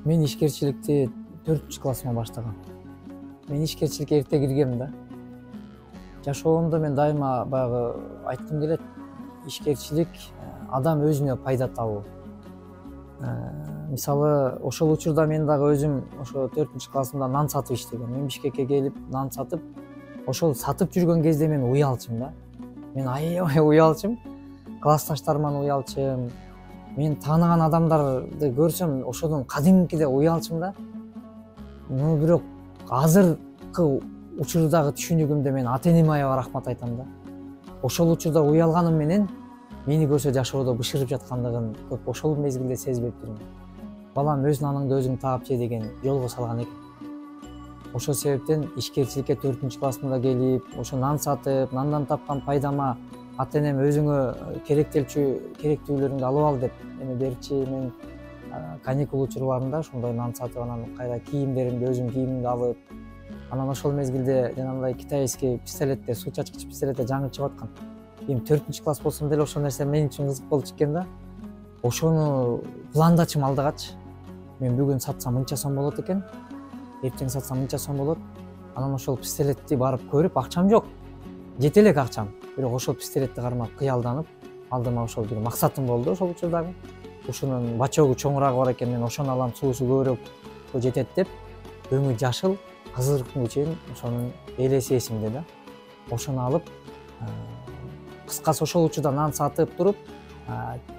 Мен ишкерчиликти 4-классыма баштагам. Мен ишкерчиликке эрте киргем да. Жашоомдо мен дайыма баягы айткым келет, ишкерчилик адам өзүнө пайда табуу. Мисалы, ошол учурда мен дагы өзүм ошо 4-классымда нан сатып иштегем. Мен Бишкекке келип нан сатып, ошол сатып жүргөн кезде мен уялчым да. Мен аябай уялчым. Классташтарыман уялчым. Мен тааныган адамдарды көрсөм, ошодон кадимкиде уялчым да. Бирок азыркы учурдагы түшүнүгүмдө мен ата-энеме аябай рахмат айтам да. Ошол учурда уялганым менен мени көрсө жашоодо бышырып жаткандыгын көп ошол мезгилде сезбептирмин. Балам өз наныңды өзүң таап же деген жолго салган экен. Ошол себептен ишкерчиликке 4-классымда келип, ошо нан сатып, нандан тапкан пайдама ата-энем өзүңө керектүүлөрүңдү алып ал деп эме берчи. Мен каникул учурларында ошондой нан сатып, анан кайра кийимдеримди өзүм кийимимди алып, анан ошол мезгилде жанагындай китайский пистолетте, суу чачкыч пистолетте жаңы чыгып аткан. Эми 4-класс болсом деле ошол нерсе мен үчүн кызык болчу экен да. Ошону пландачым алдыгачы. Мен бүгүн сатсам мынча сом болот экен, эртең сатсам мынча сом болот. Анан ошол пистолетти барып көрүп, акчам жок. Жете элек акчам. Бирок ошол пистолетти кармап кыялданып, алдыма ошол бир максатым болду ошол учурдагы. Ушунун бачогу чоңурагы бар экен, мен ошону алам, суусу көбүрөөк жетет деп, өңү жашыл, азыркы күнгө чейин ошонун элеси эсимде да. Ошону алып, кыскасы ошол учурда нан сатып туруп,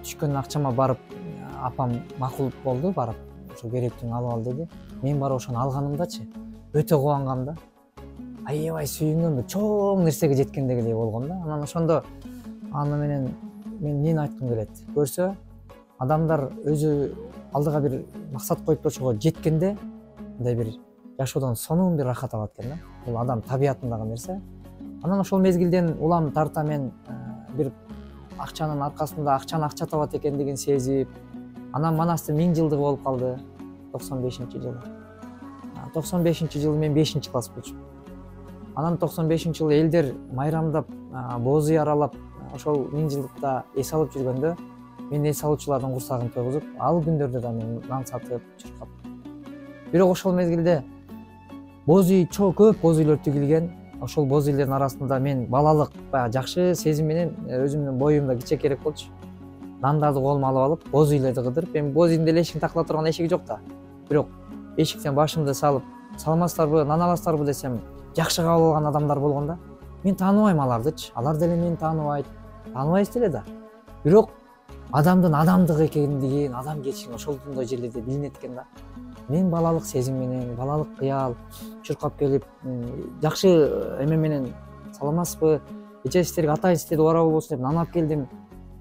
түшкөн акчама барып, апам макул болду, барып ошо керектүүнү алып ал деди. Мен барып ошону алганымдачы өтө кубангам да. Аябай сүйүнгөм, чоң нерсеге жеткендегидей болгон да. Анан ошондо аны менен мен эмнени айткым келет? Көрсө, адамдар өзү алдыга бир максат коюп ошого жеткенде, мындай бир жашоодон сонун бир рахат алат экен да. Бул адам табиятындагы нерсе. Анан ошол мезгилден улам тарта мен бир акчанын аркасында акча табат экендигин сезип, анан манасты 1000 жылдыгы болуп калды. 95-жылы. 95-жылы мен 5-класс болчумун. Анан 95-жылы элдер майрамдап, боз үй аралап, ошол 1000 жылдыкта эс алып жүргөндө, мен эс алуучулардын курсагын тойгузуп, ал күндөрдө да мен нан сатып, чуркап. Бирок ошол мезгилде боз үй көп боз үйлөр тигилген. Ошол боз үйлөрдүн арасында мен балалык жакшы сезим менен өзүмдүн боюмда кичекерээк болчу. Нандарды колума алып алып, боз үйлөрдү кыдырып, эми боз үйдүн деле эшигин такыла турган эшиги жок да. Бирок эшиктен башымды салып, саламатсыздарбы, нан аласыздарбы десем, жакшы кабыл алган адамдар болгон да. Мен тааныбайм алардычы, алар деле мени тааныбайт, тааныбайбыз деле да. Бирок адамдын адамдык экендигин, адамгерчилигин ошондой жерлерде билинет экен да. Мен балалык сезим менен, балалык кыял чуркап келип, жакшы эме менен саламатсызбы, эчесиздерге атайын убарабы болсун деп нан алып келдим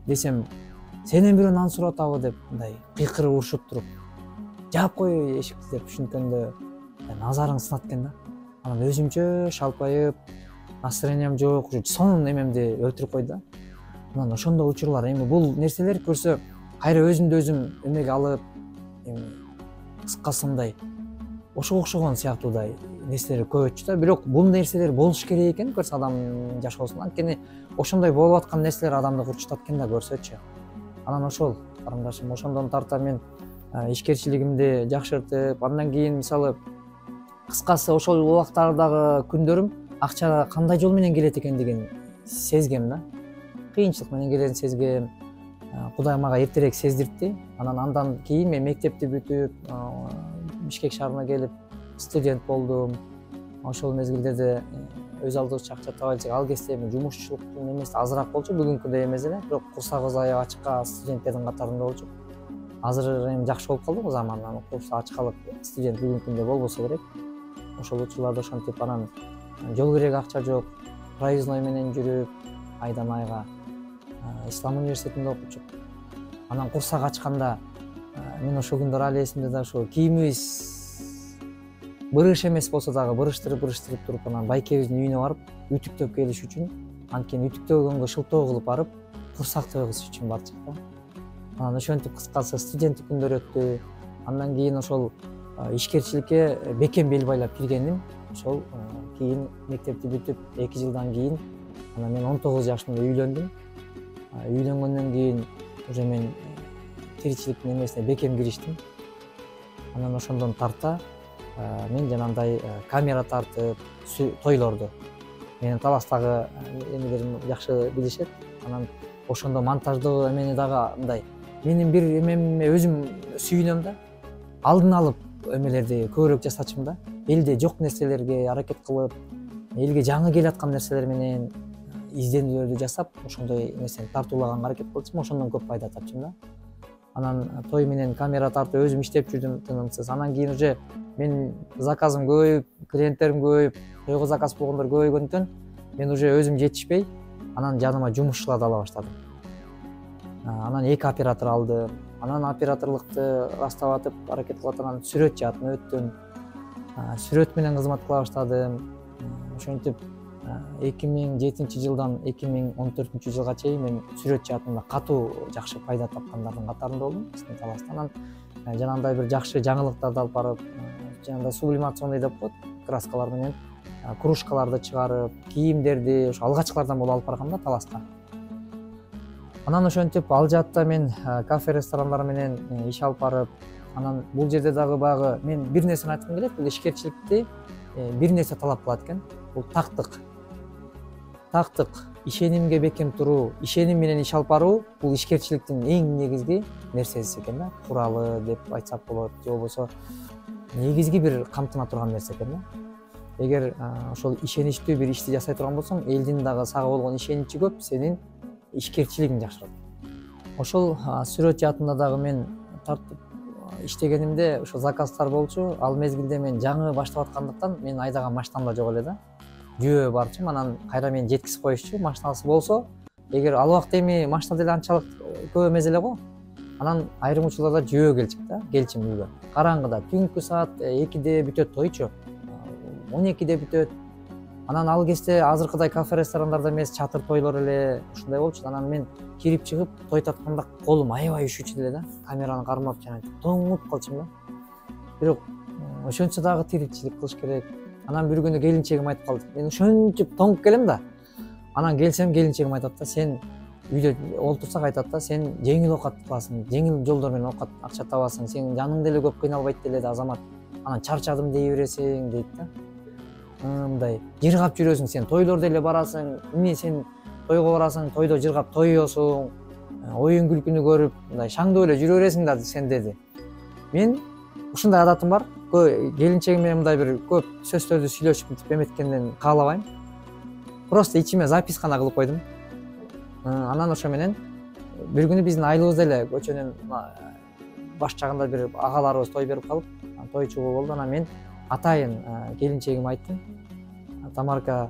десем, сенен бирөө нан сурап атабы деп мындай кыйкырып урушуп туруп, жаап кой эшикти деп түшүнткөндө назарың сынат экен да. Анан өзүмчө шалпайып, настроениям жок, сонун эмемди өлтүрүп койду да. Анан ошондой учурлар, эми бул нерселер көрсө кайра өзүмдү өзүм эмеге алып, кыскасы мындай ошого окшогон сыяктуудай нерселер көп өтчү да. Бирок бул нерселер болуш керек экен көрсө адам жашоосунда. Анткени ошондой болуп аткан нерселер адамды курчутат экен да көрсөчү. Анан ошол карындашым, ошондон тарта мен ишкерчилигимди жакшыртып, андан кийин мисалы кыскасы ошол убактардагы күндөрүм акча кандай жол менен келет экендигин сезгем да. Кыйынчылык менен келетин сезгем. Кудай мага эртерээк сездиртти. Андан кийин мен мектепти бүтүп, Бишкек шаарына келип студент болдум. Ошол мезгилдерде өз алдыбызча акча табайлы десек, ал кезде эми жумушчулуктун эмеси азыраак болчу, бүгүнкүдөй эмес эле. Бирок курсагыбыз аябай ачыкка студенттердин катарында болчу. Азыр эми жакшы болуп калды го заман, курс ачкалык студент бүгүнкүндөй болбосо керек. Ошол учурларда ошентип анан жол керек акча жок, проездной менен жүрүп, айдан айга Ислам университетинде окучук. Анан курсак ачканда мен ошол күндөр али эсимде да, ошо кийимибиз бырыш эмес болсо дагы бырыштырып туруп, анан байкебиздин үйүнө барып, үтүктөп келиш үчүн, анткени үтүктөгөнгө шылтоо кылып барып, курсак тойгузуш үчүн бардык да. Анан ошентип кыскасы студенттик күндөр өттү. Андан кийин ошол ишкерчиликке бекем бел байлап киргендим. Ошол кийин мектепти бүтүп 2 жылдан кийин анан мен 19 жашымда үйлөндүм. Үйлөнгөндөн кийин уже мен тиричиликтин эмесине бекем кириштим. Анан ошондон тарта мен жанагындай камера тартып тойлорду менин Таластагы эмелерим жакшы билишет. Анан ошондо монтаждоо эмени дагы мындай менин бир эмеме өзүм сүйүнөм да, алдын алып эмелерди көбүрөөк жасачумун да. Элде жок нерселерге аракет кылып, элге жаңы келаткан нерселер менен изденүүлөрдү жасап, ошондой нерсени тартуулаганга аракет кылчумун, ошондон көп пайда тапчумун да. Анан той менен камера тартып өзүм иштеп жүрдүм тынымсыз. Анан кийин уже менин заказым көбөйүп, клиенттерим көбөйүп, тойго заказ болгондор көбөйгөндөн мен уже өзүм жетишпей, анан жаныма жумушчуларды ала баштадым. Анан 2 оператор алдым. Анан операторлукту астап атып аракет кылып атып, сүрөт жаатын өттүм. Сүрөт менен кызмат кыла баштадым. Ошентип 2007-жылдан 2014-жылга чейин мен сүрөт жаатында катуу жакшы пайда тапкандардын катарында болдум биздин Таласта. Анан жанагындай бир жакшы жаңылыктарды алып барып, жанагындай сублимационный деп коет, краскалар менен кружкаларды чыгарып, кийимдерди ошо алгачкылардан болуп алып баргам да Таласка. Анан ошентип ал жаатта мен кафе ресторандар менен иш алып барып, анан бул жерде дагы баягы мен бир нерсени айткым келет, бул ишкерчиликти бир нерсе талап кылат экен. Бул тактык, ишенимге бекем туруу, ишеним менен иш алып баруу бул ишкерчиликтин эң негизги нерсеси экен да. Куралы деп айтсак болот, же болбосо негизги бир камтына турган нерсе экен да. Эгер ошол ишеничтүү бир ишти жасай турган болсоң, элдин дагы сага болгон ишеничи көп, сенин ишкерчилигиң жакшырат. Ошол сүрөт жаатында дагы мен тартып иштегенимде ошо заказдар болчу. Ал мезгилде мен жаңы баштап аткандыктан мен айдаган машинам да жок эле да. Жөө барчу, анан кайра мени жеткизип коюшчу. Машинасы болсо, эгер ал убакта эми машина деле анчалык көп эмес эле го. Анан айрым учурларда жөө келчим үйгө. Караңгыда түнкү саат 2де бүтөт тойчу. 12де бүтөт. Анан ал кезде азыркыдай кафе ресторандарда эмес, чатыр тойлор эле ушундай болчу. Анан мен кирип чыгып той татканда колум аябай үшүчү эле да. Камераны кармап жана тоңуп калчумун да. Бирок ошончо дагы тиричилик кылыш керек. Анан бир күнү келинчегим айтып калды. Мен ошончип тоңуп келем да. Анан келсем келинчегим айтат да, сен үйдө олтурсак айтат да, сен жеңил оокат кыласың, жеңил жолдор менен оокат акча табасың, сен жаның деле көп кыйналбайт деле Азамат. Анан чарчадым дей бересиң дейт да. Мындай жыргап жүрөсүң, сен тойлор деле барасың, эмне сен тойго барасың, тойдо жыргап тоюосуң, оюн күлкүнү көрүп, мындай шаңдоо эле жүрө бересиң да сен деди. Мен ушундай адатым бар. Келинчегим менен мындай бир көп сөздөрдү сүйлөшүп мынтип эметкенден каалабайм. Просто ичиме запискана кылып койдум. Анан ошо менен бир күнү биздин айлыбызда эле көчөнүн баш жагында бир агаларыбыз той берип калып, тойчу болду. Анан мен атайын келинчегиме айттым. Тамарка,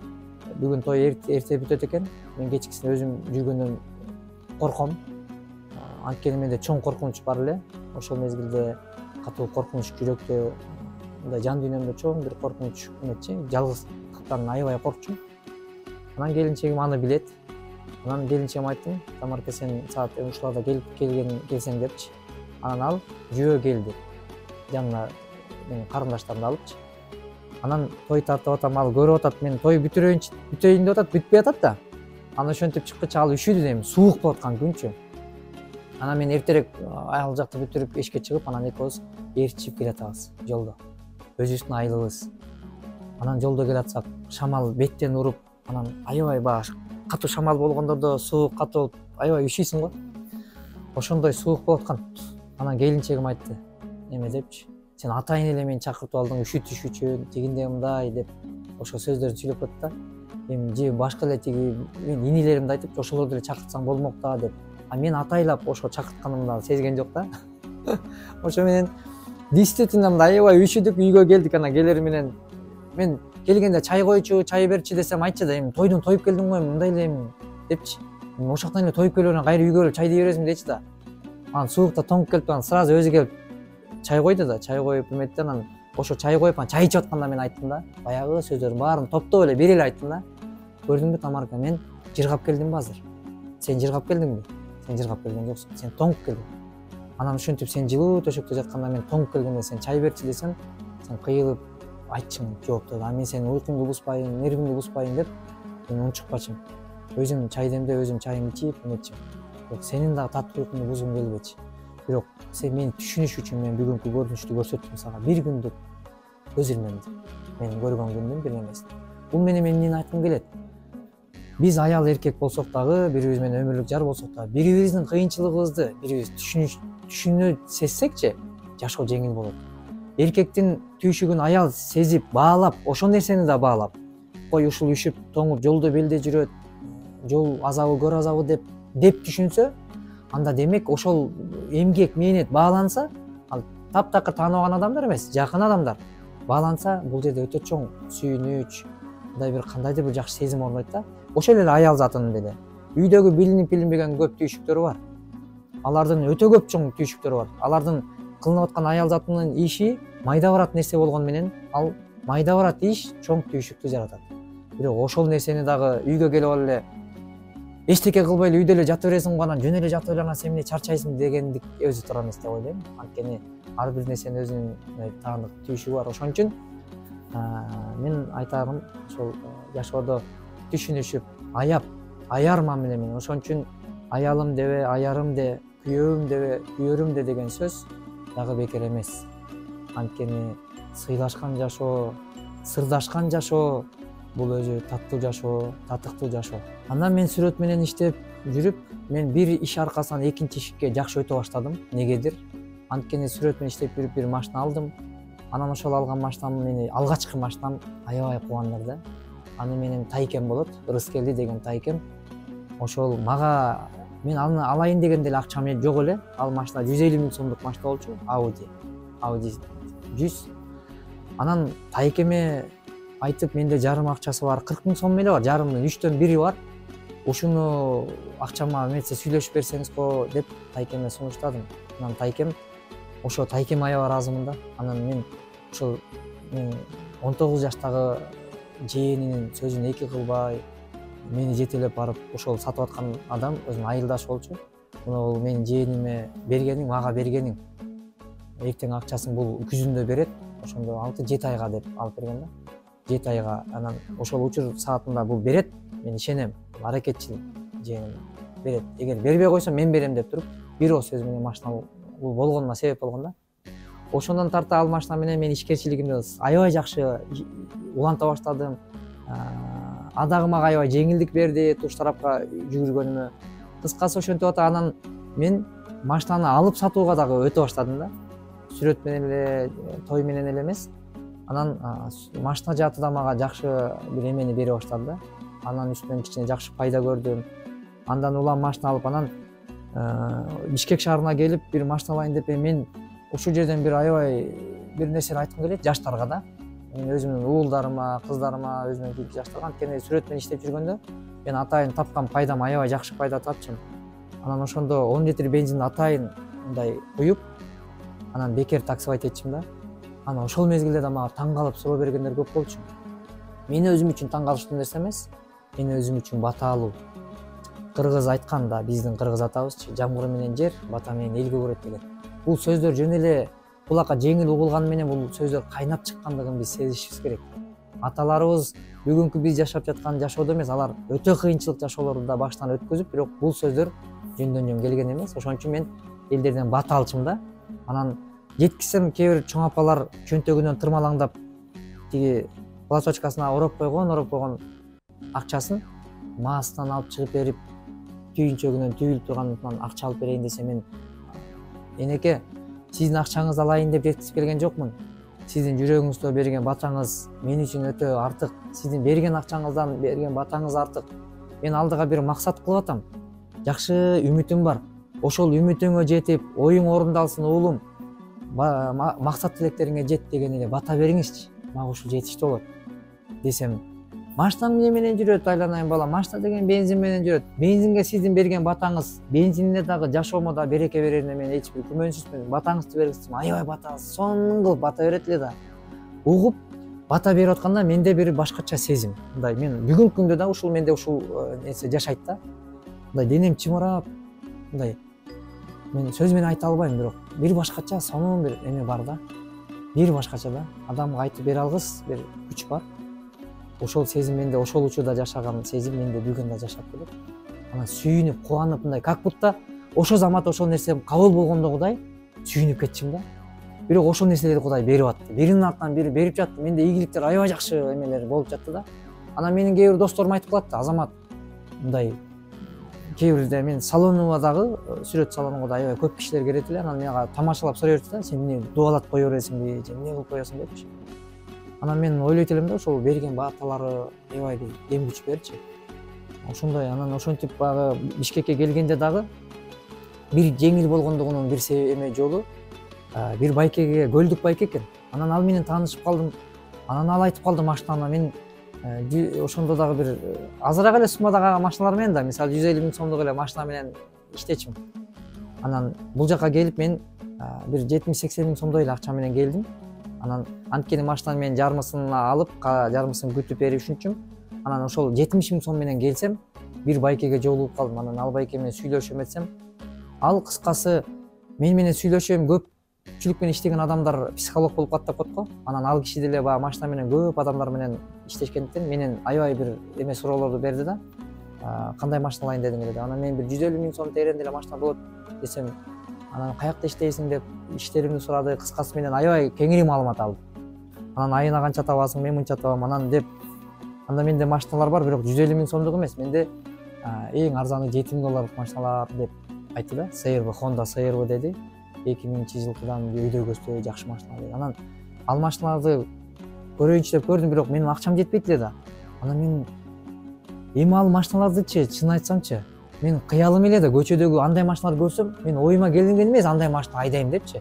бүгүн той эрте бүтөт экен. Мен кечкисин өзүм жүргөндөн корком. Анткени менде чоң коркунуч бар эле. Ошол мезгилде катуу коркунуч жүрөктө, мындай жан дүйнөмдө чоң бир коркунуч эметчи, жалгыздыктан аябай коркчумун. Анан келинчегим аны билет. Анан келинчегиме айттым, Тамарка, сен саат ушуларда келсең депчи. Анан ал жөө келди. Жанына менин карындаштарымды алыпчы. Анан той тартып атам, ал көрүп атат, мен той бүтөйүн деп атат, бүтпөй атат да. Анан ошентип чыккыча ал үшүдү дейм, суук болуп аткан күнчү. Анан мен эртерээк ал жакты бүтүрүп эшикке чыгып, анан экөөбүз ээрчип келатабыз жолдо. Өзүбүздүн айлыбыз. Анан жолдо келатсак, шамал беттен уруп, анан аябай баш катуу шамал болгондордо суук катуу болуп, аябай үшүйсүң го. Ошондой суук болуп аткан. Анан келинчегим айтты, эме депчи, сен атайын эле мени чакыртып алдың, үшүтүшүчү, тигиндей мындай деп ошол сөздөрдү сүйлөп кетти да. Эми же башка эле тиги мен инилеримди айтып, ошолорду эле чакыртсаң болмок да деп. А мен атайлап ошо чакыртканымды сезген жок да. Ошо менен действительно мындай аябай үшүдүк, үйгө келдик. Анан келери менен мен келгенде чай койчу, чай берчи десем, айтчы да, эми тойдон тоюп келдим го, мындай эле депчи. Ошол жактан эле тоюп келип анан кайра үйгө келип чай дей бересиң дечи да. Анан суукта тоңуп келип, анан сразу өзү келип чай койду да, чай коюп эметти. Анан ошо чай коюп, анан чай ичип атканда мен айттым да, баягы сөздөрдүн баарын топтоп эле бир эле айттым да. Көрдүңбү Тамарка, мен жыргап келдимби азыр? Сен жыргап келдиңби? Сен жыргап келген жоксуң, сен тоңуп келдиң. Анан ушинтип сен жылуу төшөктө жатканда мен тоңуп келгенде сен чай берчи десем, сен кыйылып айтчың жоопту. А мен сенин уйкуңду бузбайын, нервиңди бузбайын деп мен унчукпачым. Өзүм чай демдеп, өзүм чайымды ичип эметчим. Бирок сенин дагы таттуу уйкуңду бузгум келбечи. бирок сен мени түшүнүш үчүн мен бүгүнкү көрүнүштү көрсөттүм сага. Бир күндүк өзүлмөмдү. Мен көргөн күндүн бир нермеси. Бул менен мен эмнени айткым келет? Биз аял эркек болсок дагы, бири-бирибиз менен өмүрлүк жар болсок дагы, бири-бирибиздин кыйынчылыгыбызды бири-бирибиз түшүнө сезсекчи, жашоо жеңил болот. Эркектин түйшүгүн аял сезип, баалап, ошол нерсени да баалап, кой ушул үшүп, тоңуп, жолдо белде жүрөт, жол азабы, көр азабы деп түшүнсө, анда демек ошол эмгек, мээнет бааланса, ал таптакыр тааныбаган адамдар эмес, жакын адамдар бааланса, бул жерде өтө чоң сүйүнүч, мындай бир кандайдыр бир жакшы сезим орнойт да. Ошол эле аял затынын деле. Үйдөгү билинип билинбеген көп түйшүктөрү бар. Алардын өтө көп чоң түйшүктөрү бар. Алардын кылынып аткан аял затынын иши майда барат нерсе болгон менен, ал майда барат иш чоң түйшүктү жаратат. Бирок ошол нерсени дагы үйгө келип алып эле эчтеке кылбай эле үйдө эле жата бересиң, анан жөн эле жатып эле анан сен эмне чарчайсың дегендик өзү туура эмес деп ойлойм. Анткени ар бир нерсенин өзүнүн таандык түйшүгү бар. Ошон үчүн мен айтарым, ошол жашоодо түшүнүшүп, аярма менен. Ошон үчүн аялым дебе, аярым де, күйөөм дебе, күйөрүм де деген сөз дагы бекер эмес. Анткени сыйлашкан жашоо, сырдашкан жашоо бул өзү таттуу жашоо, татыктуу жашоо. Андан мен сүрөт менен иштеп жүрүп, мен бир иш аркасынан экинчи ишке жакшы өтө баштадым. Негедир? Анткени сүрөт менен иштеп жүрүп бир машина алдым. Анан ошол алган машинам мени алгачкы машинам аябай кубандырды да. Аны менин тайкем болот, Рыскелди деген тайкем. Ошол мага мен аны алайын дегенде эле акчам жок эле. Ал машина 150 000 сомдук машина болчу, Audi 100. Анан тайкеме айтып, менде жарым акчасы бар, 40 000 сом эле бар, жарымдын 3төн 1 бар. Ушуну акчама эметсе сүйлөшүп берсеңиз го деп тайкеме сунуштадым. Анан тайкем ошо тайкем аябай ыраазымын да. Анан мен ошол 19 жаштагы жээнинин сөзүн эки кылбай, мени жетелеп барып ошол сатып аткан адам өзүнүн айылдашы болчу. Бул менин жээниме бергениң, мага бергениң. Эртең акчасын бул күзүндө берет. Ошондо 6-7 айга деп алып берген да. 7 айга. Анан ошол учур саатында бул берет. Мен ишенем. Аракетчил жээним берет. Эгер бербей койсо мен берем деп туруп, бирөө сөз менен машина бул болгонума себеп болгон да. Ошондон тарта ал машина менен мен ишкерчилигимди аябай жакшы уланта баштадым. Адагы мага аябай жеңилдик берди туш тарапка жүгүргөнүмө. Кыскасы ошентип атып анан мен машинаны алып сатууга дагы өтө баштадым да. Сүрөт менен эле, той менен эле эмес. Анан машина жааты да мага жакшы бир эмени бере баштады да. Анан үстүнөн кичине жакшы пайда көрдүм. Андан улам машина алып, анан Бишкек шаарына келип бир машина алайын деп мен ушул жерден бир аябай бир нерсени айткым келет жаштарга да. Мен өзүмдүн уулдарыма, кыздарыма, өзүмдүн кийинки жаштарга, анткени сүрөт менен иштеп жүргөндө мен атайын тапкан пайдам аябай жакшы пайда тапчумун. Анан ошондо 10 литр бензин атайын мындай куюп, анан бекер таксовать этчим да. Анан ошол мезгилде да мага таң калып суроо бергендер көп болчу. Мени өзүм үчүн таң калыштуу нерсе эмес, мени өзүм үчүн баталуу. Кыргыз айткан да, биздин кыргыз атабызчы, жамгыр менен жер, бата менен эл көгөрөт деген. Бул сөздөр жөн эле кулакка жеңил угулганы менен бул сөздөр кайнап чыккандыгын биз сезишибиз керек. Аталарыбыз бүгүнкү биз жашап жаткан жашоодо эмес, алар өтө кыйынчылык жашоолорду да баштан өткөзүп, бирок бул сөздөр жөндөн жөн келген эмес. Ошон үчүн мен элдерден бата алчумун да. Анан жеткизсем кээ бир чоң апалар чөнтөгүнөн тырмалаңдап тиги платочкасына ороп койгон акчасын маасынан алып чыгып берип, түйүнчөгүнөн түйүлүп турганынан акча алып берейин десе, мен энеке, сиздин акчаңызды алайын деп жеткизип келген жокмун. Сиздин жүрөгүңүздө берген батаңыз мен үчүн өтө артык. Сиздин берген акчаңыздан берген батаңыз артык. Мен алдыга бир максат кылып атам. Жакшы үмүтүм бар. Ошол үмүтүңө жетип, оюң орундалсын уулум. Максат тилектериңе жет деген эле бата бериңизчи. Мага ушул жетиштүү болот. Десем, машина менен жүрөт, айланайын бала. Машина деген бензин менен жүрөт. Бензинге сиздин берген батаңыз, бензинине дагы жашоомо да береке берерине мен эч бир күмөнсүзмүн. Батаңызды бергизсем, аябай батаңыз сонун кылып бата берет эле да. Угуп, бата берип атканда менде бир башкача сезим. Мындай мен бүгүнкү күндө да ушул менде ушул нерсе жашайт да. Мындай денем чымырап, мындай мен сөз менен айта албайм, бирок бир башкача сонун бир эме бар да. Бир башкача да. Адамга айтып бере алгыс бир күч бар. Ошол сезим менде, ошол учурда жашаган сезим менде бүгүн да жашап келет. Анан сүйүнүп, кубанып, мындай как будто ошол замат ошол нерсе кабыл болгондогудай сүйүнүп кетчүмүн да. Бирок ошол нерселерди Кудай берип атты. Биринин артынан бири берип жатты. Менде ийгиликтер аябай жакшы эмелер болуп жатты да. Анан менин кээ бир досторум айтып калат да, Азамат мындай кээ бирде мен салонума дагы сүрөт салонуна да аябай көп кишилер келет эле. Анан мага тамашалап сурай берди да, сен эмне дубалат кое бересиңби же эмне кылып коесуң депчи. Анан мен ойлойт элем да, ошол берген бааталары аябай бир дем күч берчи. Ошондой анан ошентип баягы Бишкекке келгенде дагы бир жеңил болгондугунун бир эме жолу бир байкеге, көлдүк байке экен. Анан ал менен таанышып калдым. Анан ал айтып калды машинаны мен ошондо дагы бир азыраак эле суммадагы машиналар менен да, мисалы 150 000 сомдук эле машина менен иштечим. Анан бул жака келип мен бир 70-80 000 сомдой эле акча менен келдим. Анан анткени машинаны мен жарымысын алып, жарымысын күтүп берип ушунчум. Анан ошол 70 000 сом менен келсем, бир байкеге жолугуп калдым. Анан ал байке менен сүйлөшөм этсем, ал кыскасы мен менен сүйлөшөм, көпчүлүк менен иштеген адамдар психолог болуп калат деп коет го. Анан ал киши деле баягы машина менен көп адамдар менен иштешкендиктен менен аябай бир эме суроолорду берди да. Кандай машина алайын дедиң dedi. Анан мен бир 150 000 сом теренде эле машина болот десем, анан каякта иштейсиң деп иштеримди сурады. Кыскасы менен аябай кеңири маалымат алдым. Анан айына канча табасың, мен мынча табам анан деп. Анда менде машиналар бар, бирок 150 000 сомдук эмес. Менде эң арзаны $7000 машиналар деп айтты да. CR-B, Honda CR-B деди. 2000-жылкыдан өйдөгөстө жакшы машина деди. Анан ал машиналарды көрөйүнчү деп көрдүм, бирок менин акчам жетпейт эле да. Анан мен эми ал машиналардычы, чын айтсамчы, мен кыялым эле да көчөдөгү андай машиналарды көрсөм, мен оюма келген эмес андай машина айдайм депчи.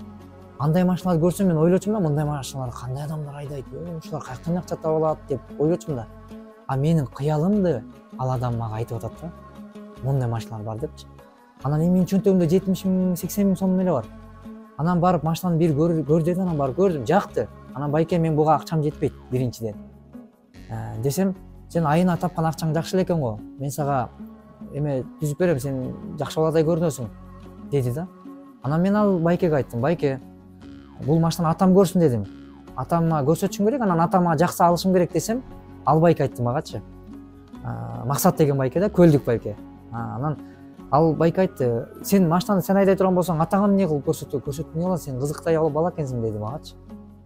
Андай машиналарды көрсөм мен ойлочумун да, мындай машиналарды кандай адамдар айдайт, ушулар каяктан акча таба алат деп ойлочумун да. А менин кыялымды ал адам мага айтып атат да. Мындай машиналар бар депчи. Анан менин чөнтөгүмдө 70 000, 80 000 сом эле бар. Анан барып машинаны бир көр деди, анан барып көрдүм, жакты. Анан байке мен буга акчам жетпейт биринчиден. Десем, сен айына тапкан акчаң жакшы эле экен го. Мен сага эме түзүп берем, сен жакшы баладай көрүнөсүң деди да. Анан мен ал байкеге айттым, байке, бул машинаны атам көрсүн дедим. Атама көрсөтүшүм керек, анан атама жакшы алышым керек десем, ал байке айтты магачы. Максат деген байке да, көлдүк байке. Анан ал байке айтты, сен машинаны сен айдай турган болсоң, атаңа эмне кылып көрсөтүп эмне кыласың, сен кызыктай бала экенсиң деди магачы.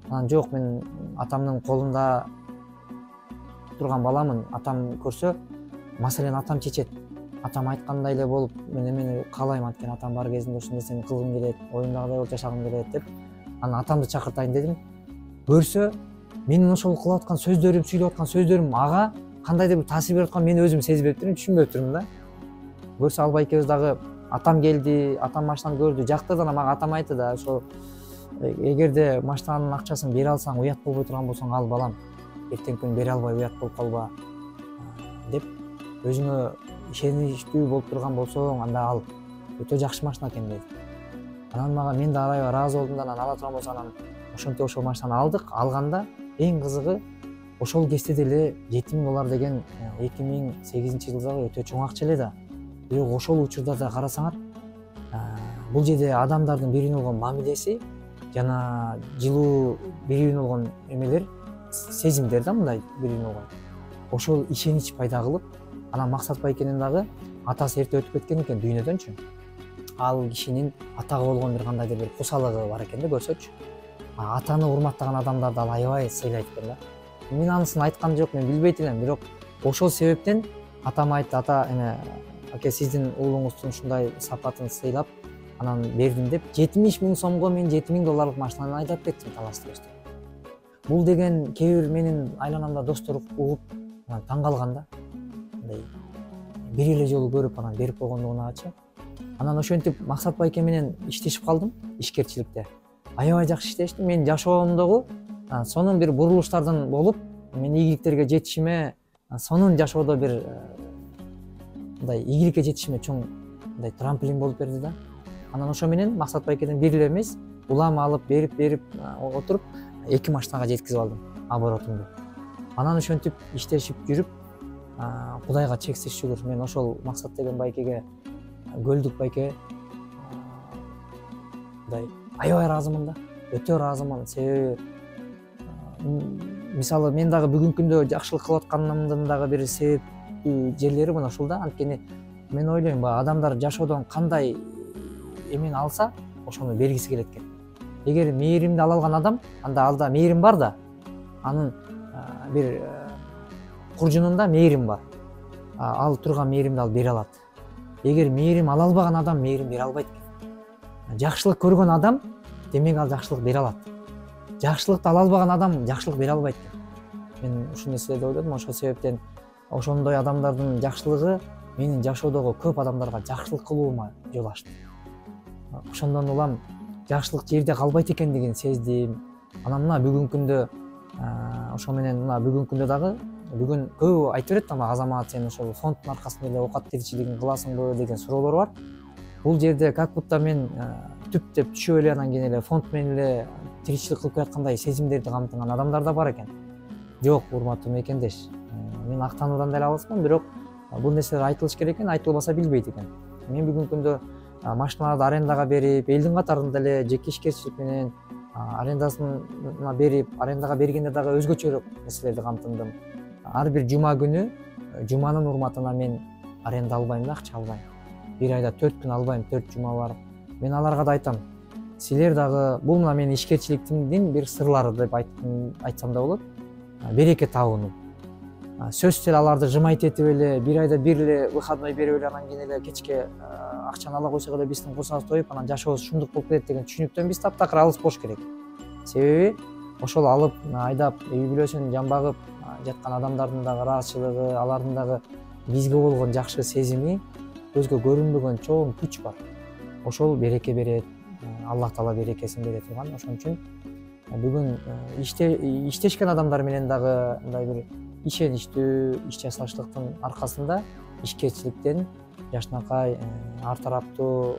Анан жок, мен атамдын колунда турган баламын, атам көрсө, маселени атам чечет. Атам айткандай эле болуп, мен эмени каалайм, анткени атам бар кезинде ушул нерсени кылгым келет, оюмдагыдай болуп жашагым келет деп. Анан атамды чакыртайын дедим. Көрсө, менин ошол кылып аткан сөздөрүм, сүйлөп аткан сөздөрүм ага кандайдыр бир таасир берип атканын мен өзүм сезбей турмун, түшүнбөй турмун да. Көрсө ал байкебиз дагы атам келди, атам машинаны көрдү, жакты да, мага атам айтты да, ошо эгерде машинанын акчасын бере алсаң, уят болбой турган болсоң, ал балам, эртеңки күнү бере албай уят болуп калба деп, өзүңө ишеничтүү болуп турган болсоң, анда ал өтө жакшы машина экен деди. Анан мага мен да аябай ыраазы болдум да, анан ала турган болсо, анан ошентип ошол машинаны алдык. Алганда эң кызыгы ошол кезде деле $7000 деген 2008-жылдагы өтө чоң акча эле да. Бирок ошол учурда да карасаңар, бул жерде адамдардын бири-бирине болгон мамилеси жана жылуу бири-бирине болгон эмелер, сезимдер да, мындай бири-бирине болгон. Ошол ишенич пайда кылып, анан Максат байкенин дагы атасы эрте өтүп кеткен экен дүйнөдөнчү. Ал кишинин атага болгон бир кандайдыр бир кусалыгы бар экен да, көрсөчү. Атаны урматтаган адамдарды ал аябай сыйлайт экен да. Мен анысын айткан жок, мен билбейт элем, бирок ошол себептен атам айтты, ата эме аке сиздин уулуңуздун ушундай сапатын сыйлап, анан бердим деп, 70 000 сомго мен $7000 машинаны айдап кеттим талас-тарашта. Бул деген кээ бир менин айланамда достор угуп, анан таң калган да. Мындай бир эле жолу көрүп анан берип койгондугуначы. Анан ошентип Максат байке менен иштешип калдым ишкерчиликте. Аябай жакшы иштештим. Мен жашоомдогу сонун бир бурулуштардан болуп, мен ийгиликтерге жетишиме, сонун жашоодо бир мындай ийгиликке жетишиме чоң мындай трамплин болуп берди да. Анан ошо менен Максат байкеден бир эле эмес, улам алып берип отуруп 2 машинага жеткизип алдым оборотумду. Анан ошентип иштешип жүрүп, Кудайга чексиз шүгүр, мен ошол Максат деген байкеге, көлдүк байке, мындай аябай ыраазымын да, өтө ыраазымын. Себеби мисалы мен дагы бүгүнкү күндө жакшылык кылып атканымдын дагы бир себептүү жерлери мына ушул да. Анткени мен ойлойм, адамдар жашоодон кандай эмени алса ошону бергиси келет экен. Эгер мээримди ала алган адам, анда алда мээрим бар да, анын бир куржунунда мээрим бар. Ал турган мээримди ал бере алат. Эгер мээрим ала албаган адам мээрим бере албайт экен. Жакшылык көргөн адам демек ал жакшылык бере алат. Жакшылыкты ала албаган адам жакшылык бере албайт экен. Мен ушул нерселерди ойлодум. Ошол себептен ошондой адамдардын жакшылыгы менин жашоодогу көп адамдарга жакшылык кылуума жол ачты. Ошондон улам жакшылык жерде калбайт экендигин сездим. Анан мына бүгүнкү күндө ошо менен мына бүгүнкү күндө дагы бүгүн көп айтып берет да мага Азамат, сен ошол фонддун аркасында эле оокат тиричилигин кыласыңбы деген суроолор бар. Бул жерде как будто мен түптеп түшүп эле анан кийин эле фонд менен эле тиричилик кылып келаткандай сезимдерди камтыган адамдар да бар экен. Жок, урматтуу мекендеш, мен актануудан деле алысмын, бирок бул нерселер айтылыш керек экен, айтылбаса билбейт экен. Мен бүгүнкү күндө машиналарды арендага берип, элдин катарында эле жеке ишкерчилик менен арендасына берип, арендага бергенде дагы өзгөчөрөөк нерселерди камтындым. Ар бир жума күнү, жуманын урматына мен аренда албайм да, акча албайм. Бир айда 4 күн албайм, 4 жума бар. Мен аларга да айтам, силер дагы бул мына менин ишкерчиликтин бир сырлары деп айтсам да болот. Береке табууну. Сөзсүз эле аларды жымайтып эле, бир айда бир эле выходной берип эле анан кийин эле кечке акчаны ала койсок эле биздин курсабыз тоюп, анан жашообуз шундук болуп кетет деген түшүнүктөн биз таптакыр алыс болуш керек. Себеби ошол алып, айдап, үй бүлөсүн жамбагып жаткан адамдардын дагы ыраазычылыгы, алардын дагы бизге болгон жакшы сезими, көзгө көрүнбөгөн чоң күч бар. Ошол береке берет, Аллах Таала берекесин бере турган. Ошон үчүн бүгүн иштешкен адамдар менен дагы мындай бир ишеничтүү иш жасаштыктын аркасында ишкерчиликтен жакшынакай ар тараптуу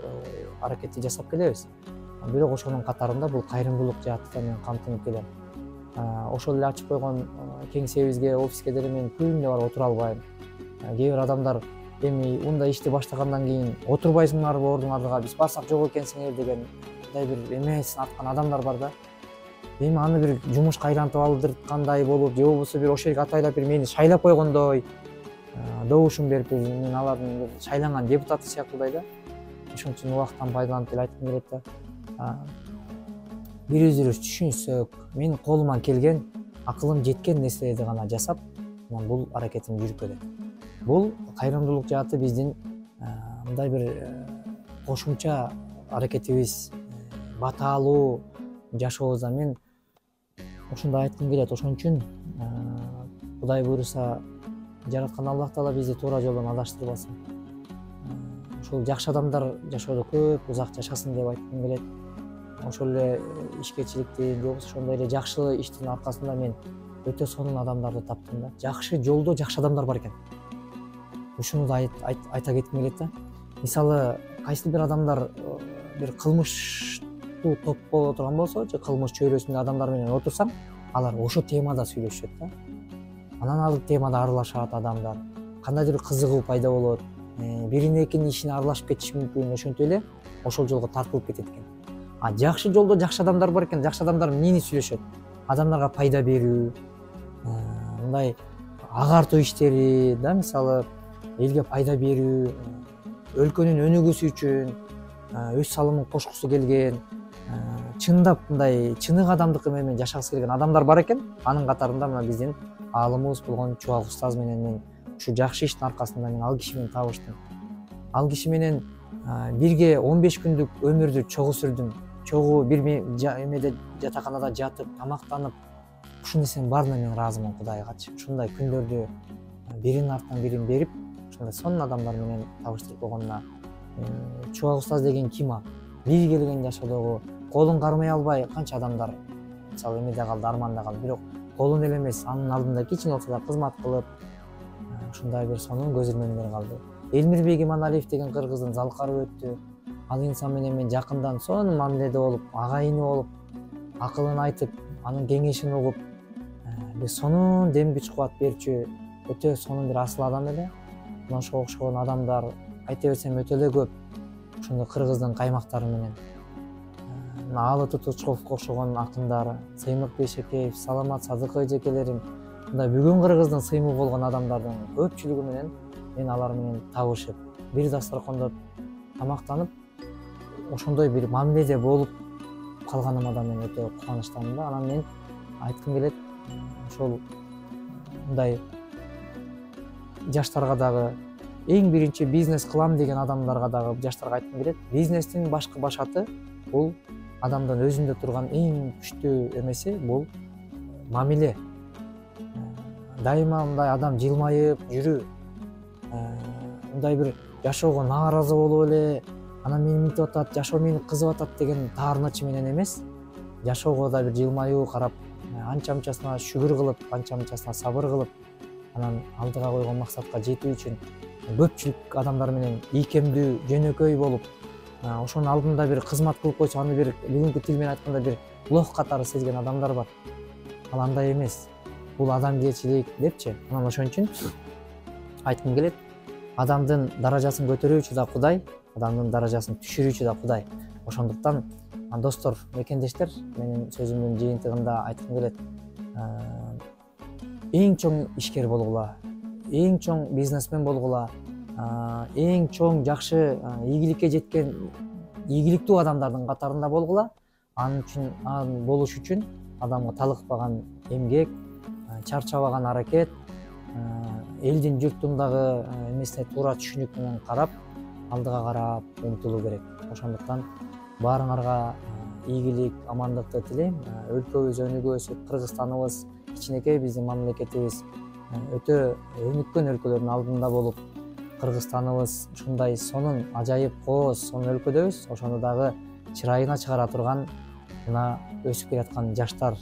аракетти жасап келебиз. Бирок ошонун катарында бул кайрымдуулук жаатты да мен камтынып келем. Ошол эле ачып койгон кеңсебизге, офиске деле мен күнүнө барып отура албайм. Кээ бир адамдар эми ундай ишти баштагандан кийин отурбайсыңарбы ордуңарга, биз барсак жок экенсиңер деген мындай бир эмесин аткан адамдар бар да. Эми аны бир жумушка айлантып алдырткандай болуп, же болбосо бир ошол жерге атайлап бир мени шайлап койгондой, добушун берип мен алардын шайланган депутаты сыяктуудай да. Ошон үчүн убакыттан пайдаланып эле айткым келет да. Бири бирибиз түшүнсөк, менин колуман келген, акылым жеткен нерселерди гана жасап, анан бул аракетим жүрүп кетет. Бул кайрымдуулук жааты биздин мындай бир кошумча аракетибиз, баталуу жашообузда мен ушундай айткым келет. Ошон үчүн Кудай буйруса, жараткан Аллах Таала бизди туура жолдон адаштырбасын. Ошол жакшы адамдар жашоодо көп узак жашасын деп айткым келет. Ошол эле ишкерчиликтин, же болбосо ошондой эле жакшы иштин аркасында мен өтө сонун адамдарды таптым да. Жакшы жолдо жакшы адамдар бар экен. Ушуну да айта кетким келет да. Мисалы, кайсы бир адамдар бир кылмыштуу топ боло турган болсо, же кылмыш чөйрөсүндө адамдар менен отурсаң, алар ошо темада сүйлөшөт да. Анан ал темада аралашат адамдар. Кандайдыр бир кызыгуу пайда болот. Биринин экинин ишине аралашып кетиши мүмкүн, ошентип эле ошол жолго тартылып кетет экен. Жакшы жолдо жакшы адамдар бар экен. Жакшы адамдар эмнени сүйлөшөт? Адамдарга пайда берүү, мындай агартуу иштери да, мисалы элге пайда берүү, өлкөнүн өнүгүүсү үчүн өз салымын кошкусу келген, чындап мындай чынык адамдыкы менен жашагысы келген адамдар бар экен. Анын катарында мына биздин аалымыбыз болгон Чубак устаз менен мен ушу жакшы иштин аркасында мен ал киши менен табыштым. Ал киши менен бирге 15 күндүк өмүрдү чогуу сүрдүм. Чогуу бир эмеде жатаканада жатып, тамактанып, ушул нерсенин баарына мен ыраазымын Кудайгачы. Ушундай күндөрдү биринин артынан бирин берип, ушундай сонун адамдар менен табыштырып койгонуна. Чубак устаз деген ким а? Бир келген жашоодогу колун кармай албай канча адамдар мисалы эмеде калды, арманда калды. Бирок колун эле эмес, анын алдында кичине болсо да кызмат кылып, ушундай бир сонун көз ирмемдер калды. Элмирбек Иманалиев деген кыргыздын залкары өттү. Ал инсан менен мен жакындан сонун мамиледе болуп, агайыны болуп, акылын айтып, анын кеңешин угуп, бир сонун дем күч кубат берчү, өтө сонун бир асыл адам эле. Мына ошого окшогон адамдар айта берсем өтө эле көп. Ошондой кыргыздын каймактары менен. Алы Тутучковго окшогон акындар, Сыймык Бейшекеев, Саламат Садыков эжекелерим, мындай бүгүн кыргыздын сыймыгы болгон адамдардын көпчүлүгү менен мен алар менен табышып, бир дасторкондо тамактанып, ошондой бир мамиледе болуп калганыма да мен өтө кубанычтамын да. Анан мен айткым келет, ошол мындай жаштарга дагы, эң биринчи бизнес кылам деген адамдарга дагы, жаштарга айткым келет, бизнестин башкы башаты бул адамдын өзүндө турган эң күчтүү эмеси бул мамиле. Дайыма мындай адам жылмайып жүрүү, мындай бир жашоого нааразы болуп эле, анан мени минтип атат, жашоо мени кызып атат деген таарынычы менен эмес, жашоого да бир жылмаюу карап, анча мынчасына шүгүр кылып, анча мынчасына сабыр кылып, анан алдыга койгон максатка жетүү үчүн көпчүлүк адамдар менен ийкемдүү, жөнөкөй болуп, ошонун алдында бир кызмат кылып койсо, аны бир бүгүнкү тил менен айтканда бир лох катары сезген адамдар бар. Ал андай эмес. Бул адамгерчилик депчи. Анан ошон үчүн айткым келет, адамдын даражасын көтөрүүчү да Кудай, адамдын даражасын түшүрүүчү да Кудай. Ошондуктан достор, мекендештер, менин сөзүмдүн жыйынтыгында айткым келет, эң чоң ишкер болгула, эң чоң бизнесмен болгула, эң чоң жакшы ийгиликке жеткен ийгиликтүү адамдардын катарында болгула. Анын үчүн болуш үчүн адамга талыкпаган эмгек, чарчабаган аракет, элдин журттун дагы эмесине туура түшүнүк менен карап, алдыга карап умтулуу керек. Ошондуктан баарыңарга ийгилик, амандыкты тилейм. Өлкөбүз өнүгөсүн, Кыргызстаныбыз, кичинекей биздин мамлекетибиз өтө өнүккөн өлкөлөрдүн алдында болуп, Кыргызстаныбыз ушундай сонун ажайып кооз сонун өлкөдөбүз. Ошону дагы чырайына чыгара турган мына өсүп келаткан жаштар